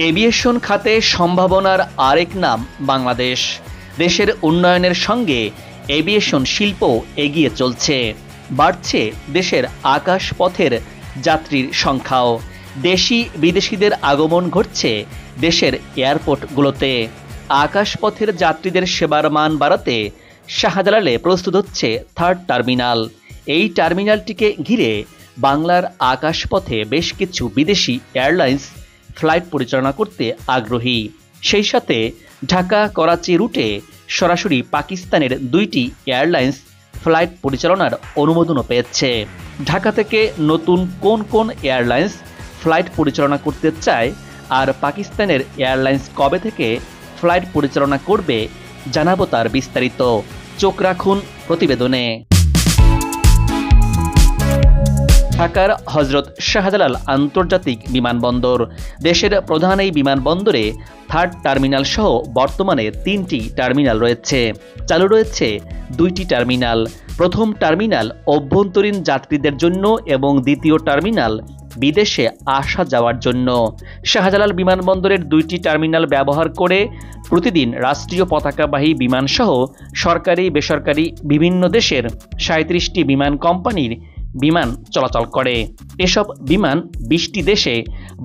Aviation খাতে সম্ভাবনার আরেক নাম বাংলাদেশ। দেশের উন্নয়নের সঙ্গে এভিয়েশন শিল্প এগিয়ে চলছে। বাড়ছে দেশের আকাশপথের যাত্রীর সংখ্যাও। দেশি বিদেশিদের আগমন ঘটছে দেশের এয়ারপোর্টগুলোতে। আকাশপথের যাত্রীদের সেবার মান বাড়াতে শাহজালালে প্রস্তুত হচ্ছে থার্ড টার্মিনাল। এই টার্মিনালটিকে ঘিরে বাংলার আকাশপথে বেশ কিছু বিদেশি এয়ারলাইন্স ফ্লাইট পরিচালনা করতে আগ্রহী। সেই সাথে ঢাকা করাচি রুটে সরাসরি পাকিস্তানের 2টি এয়ারলাইন্স ফ্লাইট পরিচালনার অনুমোদনও পেয়েছে। ঢাকা থেকে নতুন কোন কোন এয়ারলাইন্স ফ্লাইট পরিচালনা করতে চায় আর পাকিস্তানের এয়ারলাইন্স কবে থেকে ফ্লাইট পরিচালনা করবে জানাবো তার বিস্তারিত। চোখ রাখুন প্রতিবেদনে। ঢাকার হজরত শাহজালাল আন্তর্জাতিক বিমানবন্দর। দেশের প্রধান এই বিমানবন্দরে থার্ড টার্মিনাল সহ বর্তমানে 3টি টার্মিনাল রয়েছে। চালু রয়েছে 2টি টার্মিনাল। প্রথম টার্মিনাল অভ্যন্তরীণ যাত্রীদের জন্য এবং দ্বিতীয় টার্মিনাল বিদেশে আসা যাওয়ার জন্য। শাহজালাল বিমানবন্দরের 2টি টার্মিনাল ব্যবহার করে প্রতিদিন রাষ্ট্রীয় পতাকাবাহী বিমান সহ সরকারি বেসরকারি বিভিন্ন দেশের 37টি বিমান কোম্পানির বিমান চলাচল করে। এসব বিমান 20টি দেশে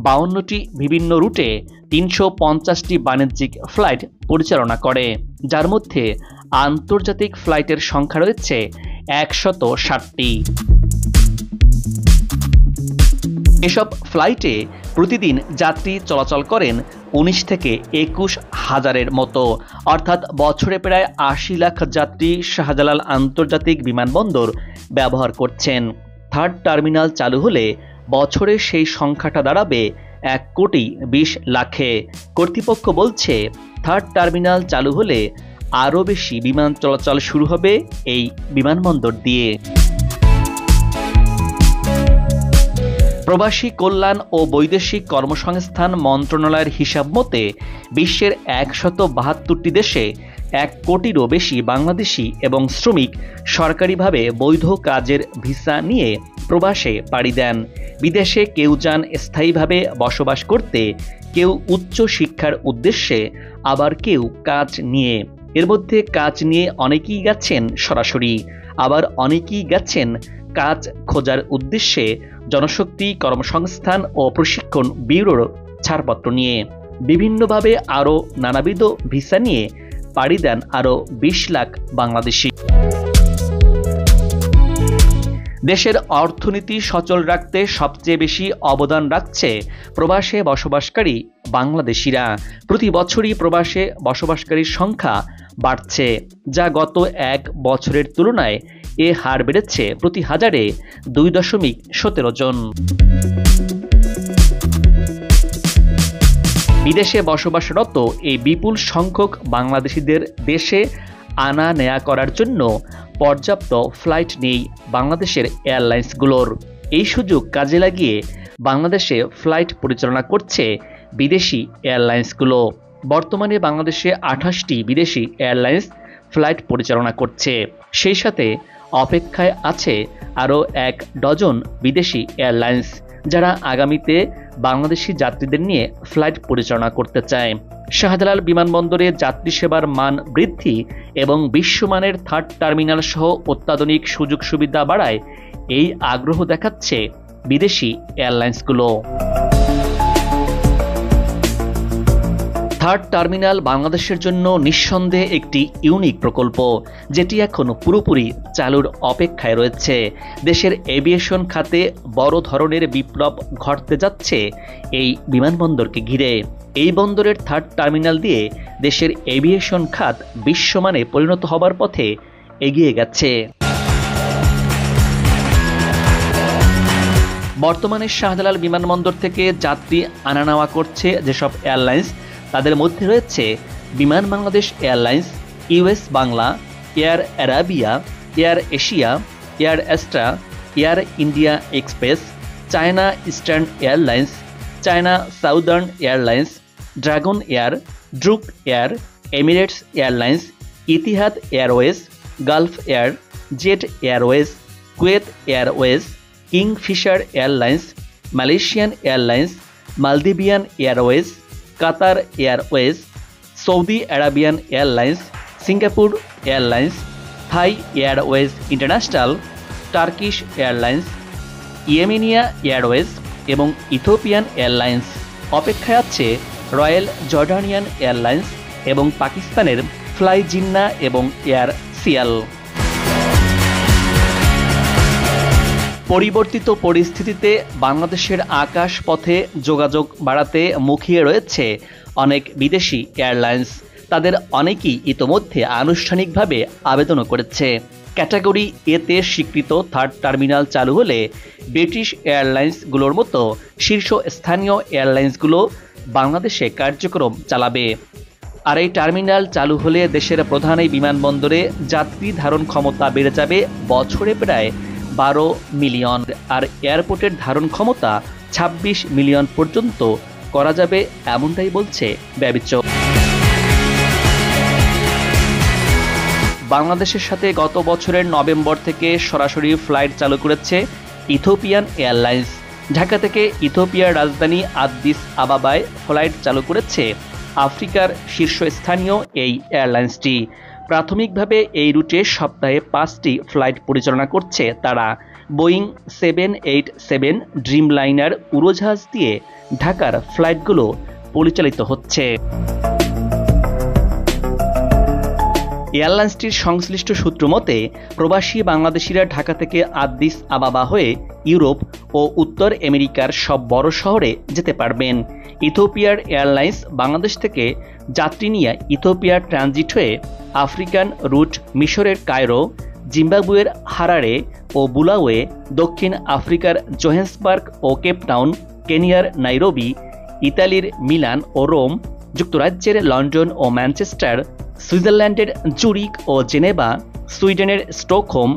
52টি বিভিন্ন রুটে 350টি বাণিজ্যিক ফ্লাইট পরিচালনা করে, যার মধ্যে আন্তর্জাতিক ফ্লাইটের সংখ্যা রয়েছে 160টি। এসব ফ্লাইটে প্রতিদিন যাত্রী চলাচল করেন 19 থেকে 21 হাজারের মতো, অর্থাৎ বছরে প্রায় 80 লাখ যাত্রী শাহজালাল আন্তর্জাতিক বিমানবন্দর ব্যবহার করছেন। থার্ড টার্মিনাল চালু হলে বছরে সেই সংখ্যাটা দাঁড়াবে 1,20,00,000-এ। কর্তৃপক্ষ বলছে থার্ড টার্মিনাল চালু হলে আরও বেশি বিমান চলাচল শুরু হবে এই বিমানবন্দর দিয়ে। প্রবাসী কল্যাণ ও বৈদেশিক কর্মসংস্থান মন্ত্রণালয়ের হিসাব মতে বিশ্বের 172টি দেশে 1 কোটিরও বেশি বাংলাদেশি এবং শ্রমিক সরকারিভাবে বৈধ কাজের ভিসা নিয়ে প্রবাসে পাড়ি দেন। বিদেশে কেউ যান স্থায়ীভাবে বসবাস করতে, কেউ উচ্চ শিক্ষার উদ্দেশ্যে, আবার কেউ কাজ নিয়ে। এর মধ্যে কাজ নিয়ে অনেকেই গেছেন সরাসরি, আবার অনেকেই গেছেন কাজ খোঁজার উদ্দেশ্যে জনশক্তি কর্মসংস্থান ও প্রশিক্ষণ ব্যুরোর ছাড়পত্র নিয়ে। বিভিন্নভাবে আরও নানাবিধ ভিসা নিয়ে পাড়ি দেন আরও 20 লাখ বাংলাদেশি। দেশের অর্থনীতি সচল রাখতে সবচেয়ে বেশি অবদান রাখছে প্রবাসে বসবাসকারী বাংলাদেশিরা। প্রতি বছরই প্রবাসে বসবাসকারীর সংখ্যা বাড়ছে, যা গত 1 বছরের তুলনায় এ হার বেড়েছে প্রতি হাজারে 2.17 জন। বিদেশে বসবাসরত এই বিপুল সংখ্যক বাংলাদেশিদের দেশে আনা নেয়া করার জন্য পর্যাপ্ত ফ্লাইট নেই বাংলাদেশের এয়ারলাইন্সগুলোর। এই সুযোগ কাজে লাগিয়ে বাংলাদেশে ফ্লাইট পরিচালনা করছে বিদেশি এয়ারলাইন্সগুলো। বর্তমানে বাংলাদেশে 28টি বিদেশি এয়ারলাইন্স ফ্লাইট পরিচালনা করছে। সেই সাথে অপেক্ষায় আছে আরও 1 ডজন বিদেশি এয়ারলাইন্স, যারা আগামীতে বাংলাদেশি যাত্রীদের নিয়ে ফ্লাইট পরিচালনা করতে চায়। শাহজালাল বিমানবন্দরে যাত্রী সেবার মান বৃদ্ধি এবং বিশ্বমানের থার্ড টার্মিনাল সহ অত্যাধুনিক সুযোগ সুবিধা বাড়ায় এই আগ্রহ দেখাচ্ছে বিদেশি এয়ারলাইন্সগুলো। থার্ড টার্মিনাল বাংলাদেশের জন্য নিঃসন্দেহে একটি ইউনিক প্রকল্প, যেটি এখন পুরোপুরি চালুর অপেক্ষায় রয়েছে। দেশের এভিয়েশন খাতে বড় ধরনের বিপ্লব ঘটতে যাচ্ছে এই বিমানবন্দরকে ঘিরে। এই বন্দরের থার্ড টার্মিনাল দিয়ে দেশের এভিয়েশন খাত বিশ্বমানে পরিণত হবার পথে এগিয়ে গেছে। বর্তমানে শাহজালাল বিমানবন্দর থেকে যাত্রী আনা নেওয়া করছে যেসব এয়ারলাইন্স, তাদের মধ্যে রয়েছে Biman Bangladesh Airlines, US Bangla, Air Arabia, Air Asia, Air Astra, Air India Express, China Eastern Airlines, China Southern Airlines, Dragon Air, Druk Air, Emirates Airlines, Etihad Airways, Gulf Air, Jet Airways, Kuwait Airways, Kingfisher Airlines, Malaysian Airlines, Maldivian Airways, Qatar Airways, Saudi Arabian Airlines, Singapore Airlines, Thai Airways International, Turkish Airlines, Yemenia Airways এবং Ethiopian Airlines. অপেক্ষায় আছে royal Jordanian airlines এবং পাকিস্তানের fly Jinnah এবং air সিয়াল। পরিবর্তিত পরিস্থিতিতে বাংলাদেশের আকাশ পথে যোগাযোগ বাড়াতে মুখিয়ে রয়েছে অনেক বিদেশি এয়ারলাইন্স। তাদের অনেকেই ইতোমধ্যে আনুষ্ঠানিকভাবে আবেদনও করেছে। ক্যাটাগরি এতে স্বীকৃত থার্ড টার্মিনাল চালু হলে ব্রিটিশ এয়ারলাইন্সগুলোর মতো শীর্ষস্থানীয় এয়ারলাইন্সগুলো বাংলাদেশে কার্যক্রম চালাবে। আর এই টার্মিনাল চালু হলে দেশের প্রধান এই বিমানবন্দরে যাত্রী ধারণ ক্ষমতা বেড়ে যাবে বছরে প্রায় 12 মিলিয়ন, আর এয়ারপোর্টের ধারণ ক্ষমতা 26 মিলিয়ন পর্যন্ত করা যাবে, এমনটাই বলছে ব্যবীচক। বাংলাদেশের সাথে গত বছরের নভেম্বর থেকে সরাসরি ফ্লাইট চালু করেছে ইথিওপিয়ান এয়ারলাইন্স। ঢাকা থেকে ইথিওপিয়ার রাজধানী আদ্দিস আবাবায় ফ্লাইট চালু করেছে আফ্রিকার শীর্ষস্থানীয় এই এয়ারলাইন্সটি। প্রাথমিকভাবে এই রুটে সপ্তাহে 5টি ফ্লাইট পরিচালনা করছে তারা। বোয়িং 787 ড্রিমলাইনার উড়োজাহাজ দিয়ে ঢাকার ফ্লাইটগুলো পরিচালিত হচ্ছে। এয়ারলাইন্সটির সংশ্লিষ্ট সূত্র মতে প্রবাসী বাংলাদেশিরা ঢাকা থেকে আদ্দিস আবাবা হয়ে ইউরোপ ও উত্তর আমেরিকার সব বড় শহরে যেতে পারবেন। ইথিওপিয়ার এয়ারলাইন্স বাংলাদেশ থেকে যাত্রী নিয়ে ইথিওপিয়া ট্রানজিট হয়ে আফ্রিকান রুট মিশরের কায়রো, জিম্বাবুয়ের হারারে ও বুলাওয়ে, দক্ষিণ আফ্রিকার জোহেন্সবার্গ ও কেপটাউন, কেনিয়ার নাইরোবি, ইতালির মিলান ও রোম, যুক্তরাজ্যের লন্ডন ও ম্যানচেস্টার, সুইজারল্যান্ডের জুরিক ও জেনেভা, সুইডেনের স্টকহোম,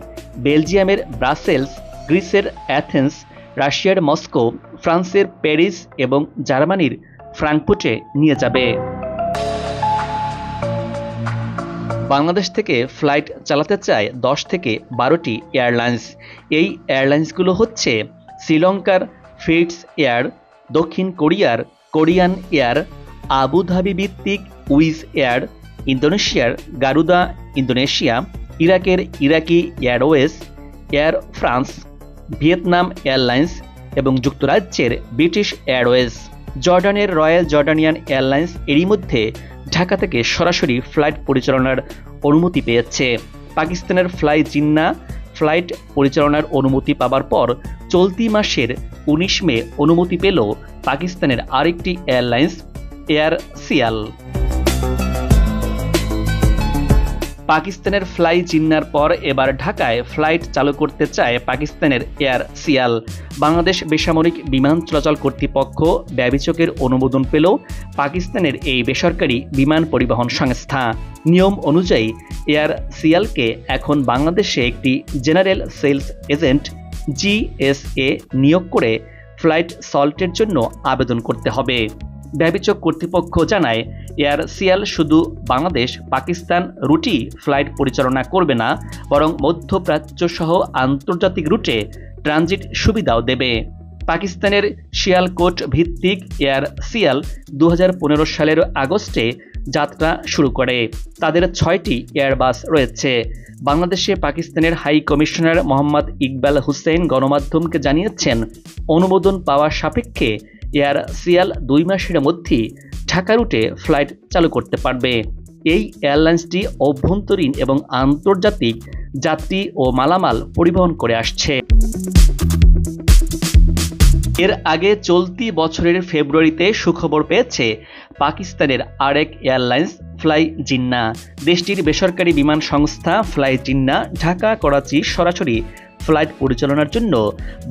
বেলজিয়ামের ব্রাসেলস, গ্রিসের অ্যাথেন্স, রাশিয়ার মস্কো, ফ্রান্সের প্যারিস এবং জার্মানির ফ্রাঙ্কফুর্টে নিয়ে যাবে। বাংলাদেশ থেকে ফ্লাইট চালাতে চায় 10 থেকে 12টি এয়ারলাইন্স। এই এয়ারলাইন্সগুলো হচ্ছে শ্রীলঙ্কার ফিটস এয়ার, দক্ষিণ কোরিয়ার কোরিয়ান এয়ার, আবুধাবি ভিত্তিক উইজ এয়ার, ইন্দোনেশিয়ার গারুদা ইন্দোনেশিয়া, ইরাকের Iraqi Airways, Air France, Vietnam Airlines এবং যুক্তরাজ্যের ব্রিটিশ এয়ারওয়েজ। জর্ডানের রয়্যাল জর্ডানিয়ান এয়ারলাইন্স এরই মধ্যে ঢাকা থেকে সরাসরি ফ্লাইট পরিচালনার অনুমতি পেয়েছে। পাকিস্তানের ফ্লাই জিন্না ফ্লাইট পরিচালনার অনুমতি পাবার পর চলতি মাসের 19 মে অনুমতি পেল পাকিস্তানের আরেকটি এয়ারলাইন্স এয়ার সিয়াল। পাকিস্তানের ফ্লাই জিন্নার পর এবার ঢাকায় ফ্লাইট চালু করতে চায় পাকিস্তানের এয়ার সিয়াল। বাংলাদেশ বেসামরিক বিমান চলাচল কর্তৃপক্ষ ব্যবীচকের অনুমোদন পেল পাকিস্তানের এই বেসরকারি বিমান পরিবহন সংস্থা। নিয়ম অনুযায়ী এয়ার সিয়ালকে এখন বাংলাদেশে একটি জেনারেল সেলস এজেন্ট জিএসএ নিয়োগ করে ফ্লাইট সল্টের জন্য আবেদন করতে হবে। ব্যবীচক কর্তৃপক্ষ জানায় এয়ার সিয়াল শুধু বাংলাদেশ পাকিস্তান রুটই ফ্লাইট পরিচালনা করবে না, বরং মধ্যপ্রাচ্য সহ আন্তর্জাতিক রুটে ট্রানজিট সুবিধাও দেবে। পাকিস্তানের শিয়ালকোট ভিত্তিক এয়ার সিয়াল 2015 সালের আগস্টে যাত্রা শুরু করে। তাদের 6টি এয়ারবাস রয়েছে। বাংলাদেশে পাকিস্তানের হাই কমিশনার মোহাম্মদ ইকবাল হুসেইন গণমাধ্যমকে জানিয়েছেন, অনুমোদন পাওয়া সাপেক্ষে এয়ার সিয়াল 2 মাসের মধ্যেই ঢাকা রুটে ফ্লাইট চালু করতে পারবে। এই এয়ারলাইন্সটি অভ্যন্তরীণ এবং আন্তর্জাতিক যাত্রী ও মালামাল পরিবহন করে আসছে। এর আগে চলতি বছরের ফেব্রুয়ারিতে সুখবর পেয়েছে পাকিস্তানের আরেক এয়ারলাইন্স ফ্লাই জিন্না। দেশটির বেসরকারি বিমান সংস্থা ফ্লাই জিন্না ঢাকা করাচি সরাসরি ফ্লাইট পরিচালনার জন্য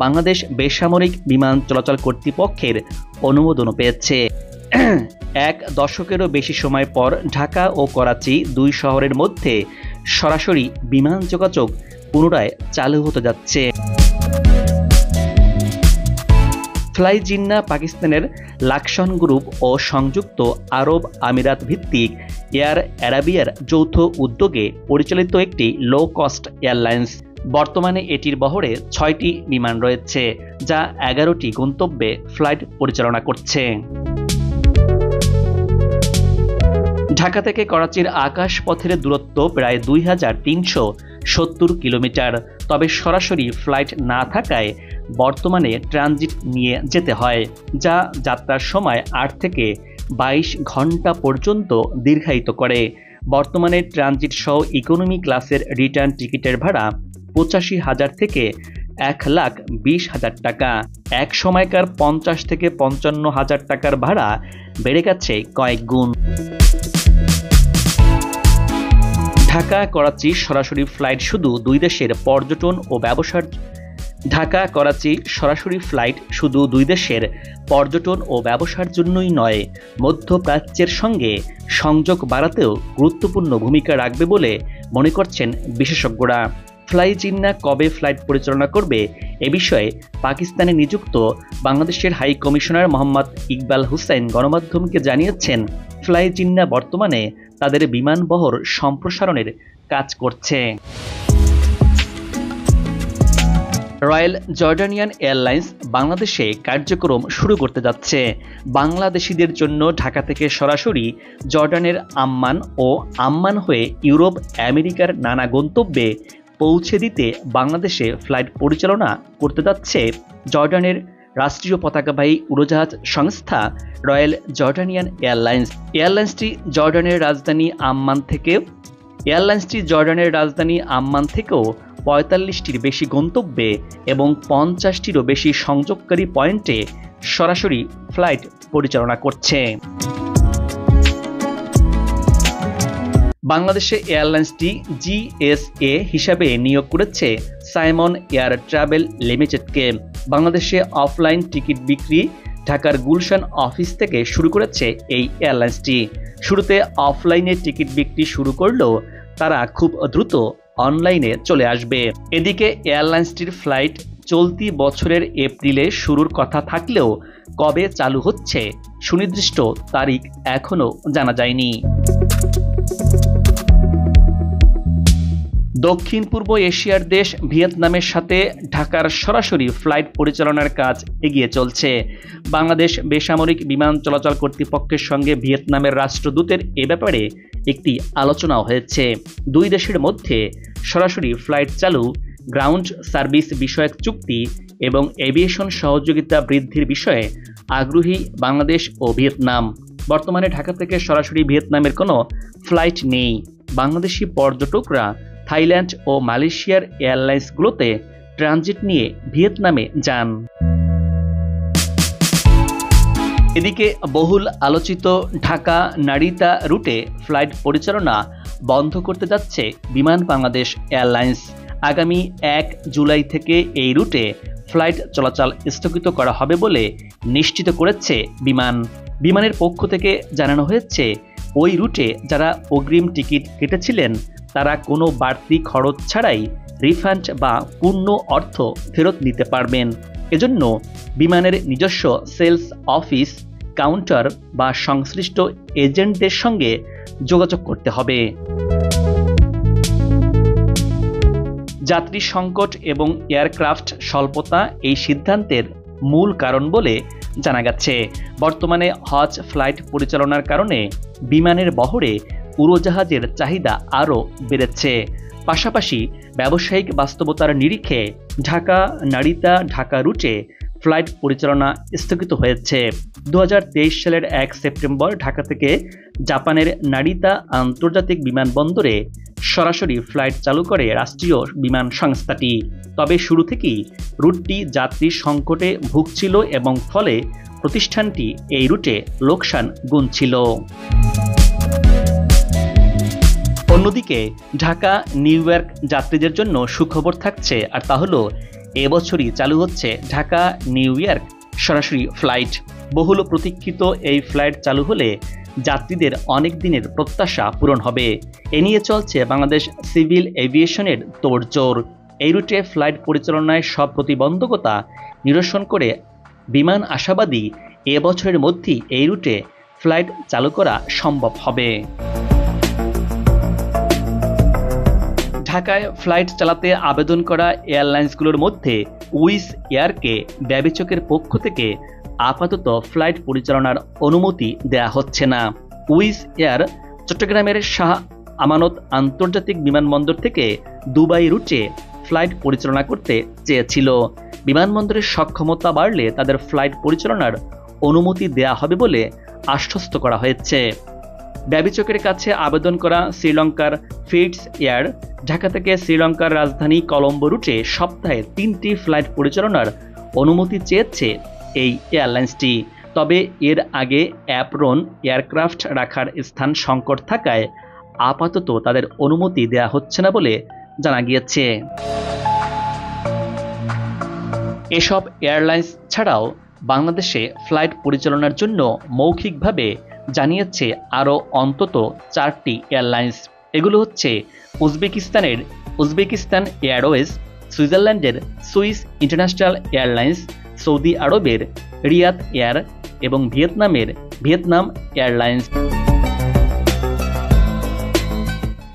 বাংলাদেশ বেসামরিক বিমান চলাচল কর্তৃপক্ষের অনুমোদনও পেয়েছে। 1 দশকেরও বেশি সময় পর ঢাকা ও করাচি 2 শহরের মধ্যে সরাসরি বিমান যোগাযোগ পুনরায় চালু হতে যাচ্ছে। ফ্লাই জিন্না পাকিস্তানের লাকসন গ্রুপ ও সংযুক্ত আরব আমিরাত ভিত্তিক এয়ার আরাবিয়ার যৌথ উদ্যোগে পরিচালিত একটি লো কস্ট এয়ারলাইন্স। বর্তমানে এটির বহরে 6টি বিমান রয়েছে, যা 11টি গন্তব্যে ফ্লাইট পরিচালনা করছে। ঢাকা থেকে করাচির আকাশ পথের দূরত্ব প্রায় 2370 কিলোমিটার। তবে সরাসরি ফ্লাইট না থাকায় বর্তমানে ট্রানজিট নিয়ে যেতে হয়, যা যাত্রার সময় 8 থেকে 22 ঘন্টা পর্যন্ত দীর্ঘায়িত করে। বর্তমানে ট্রানজিট সহ ইকোনমি ক্লাসের রিটার্ন টিকিটের ভাড়া 85,000 থেকে 1,20,000 টাকা। এক সময়কার 50 থেকে 55,000 টাকার ভাড়া বেড়ে গেছে কয়েক গুণ। ঢাকা করাচি সরাসরি ফ্লাইট শুধু দুই দেশের পর্যটন ও ব্যবসার জন্যই নয়, মধ্যপ্রাচ্যের সঙ্গে সংযোগ বাড়াতেও গুরুত্বপূর্ণ ভূমিকা রাখবে বলে মনে করছেন বিশেষজ্ঞরা। ফ্লাই জিন্নাহ কবে ফ্লাইট পরিচালনা করবে এ বিষয়ে পাকিস্তানে নিযুক্ত বাংলাদেশের হাই কমিশনার মোহাম্মদ ইকবাল হুসাইন গণমাধ্যমকে জানিয়েছেন, ফ্লাই জিন্নাহ বর্তমানে তাদের বিমানবহর সম্প্রসারণের কাজ করছে। রয়্যাল জর্ডানিয়ান এয়ারলাইন্স বাংলাদেশে কার্যক্রম শুরু করতে যাচ্ছে। বাংলাদেশিদের জন্য ঢাকা থেকে সরাসরি জর্ডানের আম্মান ও আম্মান হয়ে ইউরোপ, আমেরিকার নানা গন্তব্যে পৌঁছে দিতে বাংলাদেশে ফ্লাইট পরিচালনা করতে যাচ্ছে জর্ডানের রাষ্ট্রীয় পতাকাবাহী উড়োজাহাজ সংস্থা রয়্যাল জর্ডানিয়ান এয়ারলাইন্স। এয়ারলাইন্সটি জর্ডানের রাজধানী আম্মান থেকেও 45টির বেশি গন্তব্যে এবং 50টিরও বেশি সংযোগকারী পয়েন্টে সরাসরি ফ্লাইট পরিচালনা করছে। বাংলাদেশে এয়ারলাইন্সটি জিএসএ হিসাবে নিয়োগ করেছে সাইমন এয়ার ট্রাভেল লিমিটেডকে। বাংলাদেশে অফলাইন টিকিট বিক্রি ঢাকার গুলশান অফিস থেকে শুরু করেছে এই এয়ারলাইন্সটি। শুরুতে অফলাইনে টিকিট বিক্রি শুরু করলেও তারা খুব দ্রুত অনলাইনে চলে আসবে। এদিকে এয়ারলাইন্সটির ফ্লাইট চলতি বছরের এপ্রিলে শুরুর কথা থাকলেও কবে চালু হচ্ছে সুনির্দিষ্ট তারিখ এখনো জানা যায়নি। দক্ষিণ পূর্ব এশিয়ার দেশ ভিয়েতনামের সাথে ঢাকার সরাসরি ফ্লাইট পরিচালনার কাজ এগিয়ে চলছে। বাংলাদেশ বেসামরিক বিমান চলাচল কর্তৃপক্ষের সঙ্গে ভিয়েতনামের রাষ্ট্রদূতের এ ব্যাপারে একটি আলোচনাও হয়েছে। দুই দেশের মধ্যে সরাসরি ফ্লাইট চালু, গ্রাউন্ড সার্ভিস বিষয়ক চুক্তি এবং এভিয়েশন সহযোগিতা বৃদ্ধির বিষয়ে আগ্রহী বাংলাদেশ ও ভিয়েতনাম। বর্তমানে ঢাকা থেকে সরাসরি ভিয়েতনামের কোনো ফ্লাইট নেই। বাংলাদেশি পর্যটকরা থাইল্যান্ড ও মালয়েশিয়ার এয়ারলাইন্সগুলোতে ট্রানজিট নিয়ে ভিয়েতনামে যান। এদিকে বহুল আলোচিত ঢাকা নারিতা রুটে ফ্লাইট পরিচালনা বন্ধ করতে যাচ্ছে বিমান বাংলাদেশ এয়ারলাইন্স। আগামী 1 জুলাই থেকে এই রুটে ফ্লাইট চলাচল স্থগিত করা হবে বলে নিশ্চিত করেছে বিমানের পক্ষ থেকে জানানো হয়েছে, ওই রুটে যারা অগ্রিম টিকিট কেটেছিলেন তারা কোনো বাড়তি খরচ ছাড়াই রিফান্ড বা পূর্ণ অর্থ ফেরত নিতে পারবেন। এজন্য বিমানের নিজস্ব সেলস অফিস, কাউন্টার বা সংশ্লিষ্ট এজেন্টদের সঙ্গে যোগাযোগ করতে হবে। যাত্রী সংকট এবং এয়ারক্রাফট স্বল্পতা এই সিদ্ধান্তের মূল কারণ বলে জানা গেছে। বর্তমানে হজ ফ্লাইট পরিচালনার কারণে বিমানের বহরে উড়োজাহাজের চাহিদা আরও বেড়েছে। পাশাপাশি ব্যবসায়িক বাস্তবতার নিরিখে ঢাকা নারিতা ঢাকা রুটে ফ্লাইট পরিচালনা স্থগিত হয়েছে। 2023 সালের 1 সেপ্টেম্বর ঢাকা থেকে জাপানের নারিতা আন্তর্জাতিক বিমানবন্দরে সরাসরি ফ্লাইট চালু করে রাষ্ট্রীয় বিমান সংস্থাটি। তবে শুরু থেকেই রুটটি যাত্রী সংকটে ভুগছিল এবং ফলে প্রতিষ্ঠানটি এই রুটে লোকসান গুনছিল। অন্যদিকে ঢাকা নিউ ইয়র্ক যাত্রীদের জন্য সুখবর থাকছে, আর তা হলো এবছরই চালু হচ্ছে ঢাকা নিউ ইয়র্ক সরাসরি ফ্লাইট। বহুল প্রতীক্ষিত এই ফ্লাইট চালু হলে যাত্রীদের অনেক দিনের প্রত্যাশা পূরণ হবে। এ নিয়ে চলছে বাংলাদেশ সিভিল এভিয়েশনের তোড়জোড়। এই রুটে ফ্লাইট পরিচালনায় সব প্রতিবন্ধকতা নিরসন করে বিমান আশাবাদী এবছরের মধ্যেই এই রুটে ফ্লাইট চালু করা সম্ভব হবে। ঢাকায় ফ্লাইট চালাতে আবেদন করা এয়ারলাইন্সগুলোর মধ্যে উইস এয়ারকে ব্যবচকের পক্ষ থেকে আপাতত ফ্লাইট পরিচালনার অনুমতি দেয়া হচ্ছে না। উইস এয়ার চট্টগ্রামের শাহ আমানত আন্তর্জাতিক বিমানবন্দর থেকে দুবাই রুটে ফ্লাইট পরিচালনা করতে চেয়েছিল। বিমানবন্দরের সক্ষমতা বাড়লে তাদের ফ্লাইট পরিচালনার অনুমতি দেয়া হবে বলে আশ্বস্ত করা হয়েছে। ব্যবিচকের কাছে আবেদন করা শ্রীলঙ্কার ফিটস এয়ার ঢাকা থেকে শ্রীলঙ্কার রাজধানী কলম্বো রুটে সপ্তাহে 3টি ফ্লাইট পরিচালনার অনুমতি চেয়েছে এই এয়ারলাইন্সটি। তবে এর আগে অ্যাপ্রন এয়ারক্রাফট রাখার স্থান সংকট থাকায় আপাতত তাদের অনুমতি দেয়া হচ্ছে না বলে জানা গিয়েছে। এসব এয়ারলাইন্স ছাড়াও বাংলাদেশে ফ্লাইট পরিচালনার জন্য মৌখিকভাবে জানিয়েছে আরও অন্তত 4টি এয়ারলাইন্স। এগুলো হচ্ছে উজবেকিস্তান এয়ারওয়েজ, সুইজারল্যান্ডের সুইস ইন্টারন্যাশনাল এয়ারলাইন্স, সৌদি আরবের রিয়াদ এয়ার এবং ভিয়েতনামের ভিয়েতনাম এয়ারলাইন্স।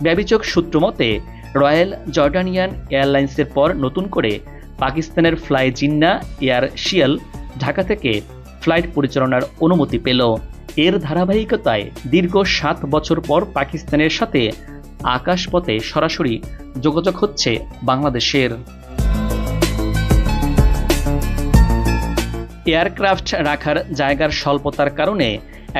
ব্যবিচক সূত্র মতে রয়্যাল জর্ডানিয়ান এয়ারলাইন্সের পর নতুন করে পাকিস্তানের ফ্লাই জিন্না এয়ার শিয়াল ঢাকা থেকে ফ্লাইট পরিচালনার অনুমতি পেল। এর ধারাবাহিকতায় দীর্ঘ 7 বছর পর পাকিস্তানের সাথে আকাশপথে সরাসরি যোগাযোগ হচ্ছে বাংলাদেশের। এয়ারক্রাফট রাখার জায়গার স্বল্পতার কারণে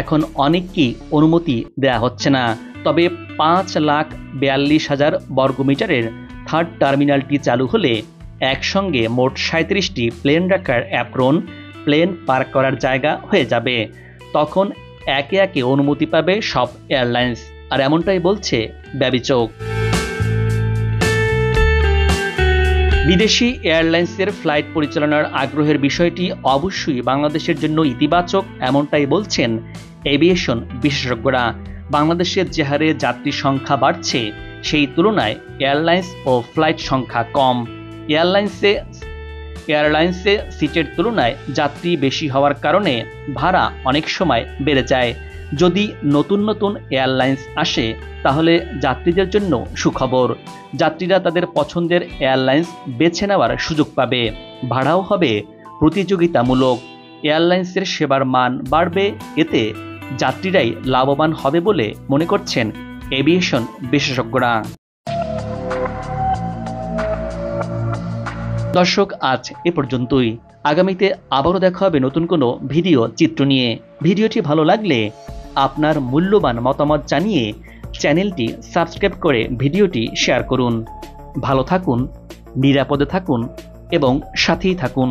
এখন অনেককেই অনুমতি দেয়া হচ্ছে না। তবে 5,42,000 বর্গমিটারের থার্ড টার্মিনালটি চালু হলে একসঙ্গে মোট 37টি প্লেন রাখার অ্যাপ্রন, প্লেন পার্ক করার জায়গা হয়ে যাবে। তখন একে একে অনুমতি পাবে সব এয়ারলাইন্স, আর এমনটাই বলছে ব্যবিচক। বিদেশি এয়ারলাইন্সের ফ্লাইট পরিচালনার আগ্রহের বিষয়টি অবশ্যই বাংলাদেশের জন্য ইতিবাচক, এমনটাই বলছেন এভিয়েশন বিশেষজ্ঞরা। বাংলাদেশের যে হারে যাত্রী সংখ্যা বাড়ছে সেই তুলনায় এয়ারলাইন্স ও ফ্লাইট সংখ্যা কম। এয়ারলাইন্সে সিটের তুলনায় যাত্রী বেশি হওয়ার কারণে ভাড়া অনেক সময় বেড়ে যায়। যদি নতুন নতুন এয়ারলাইন্স আসে তাহলে যাত্রীদের জন্য সুখবর। যাত্রীরা তাদের পছন্দের এয়ারলাইন্স বেছে নেওয়ার সুযোগ পাবে, ভাড়াও হবে প্রতিযোগিতামূলক। এয়ারলাইন্সের সেবার মান বাড়বে, এতে যাত্রীরাই লাভবান হবে বলে মনে করছেন এভিয়েশন বিশেষজ্ঞরা। দর্শক, আজ এ পর্যন্তই। আগামীতে আবারও দেখা হবে নতুন কোনো ভিডিও চিত্র নিয়ে। ভিডিওটি ভালো লাগলে আপনার মূল্যবান মতামত জানিয়ে চ্যানেলটি সাবস্ক্রাইব করে ভিডিওটি শেয়ার করুন। ভালো থাকুন, নিরাপদে থাকুন এবং সাথেই থাকুন।